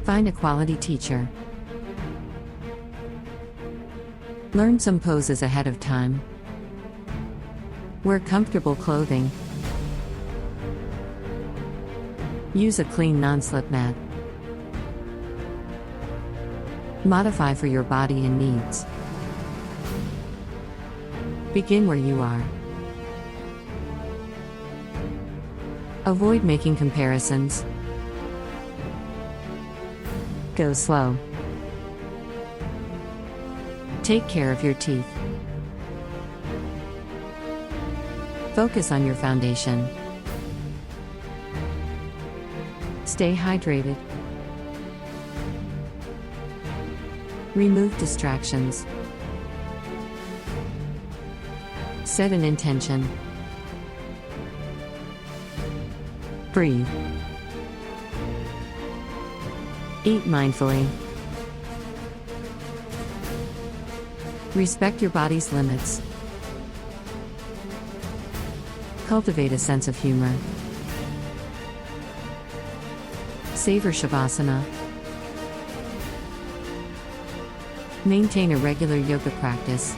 Find a quality teacher. Learn some poses ahead of time. Wear comfortable clothing. Use a clean non-slip mat. Modify for your body and needs. Begin where you are. Avoid making comparisons. Go slow. Take care of your teeth. Focus on your foundation. Stay hydrated. Remove distractions. Set an intention. Breathe. Eat mindfully. Respect your body's limits. Cultivate a sense of humor. Savor Shavasana. Maintain a regular yoga practice.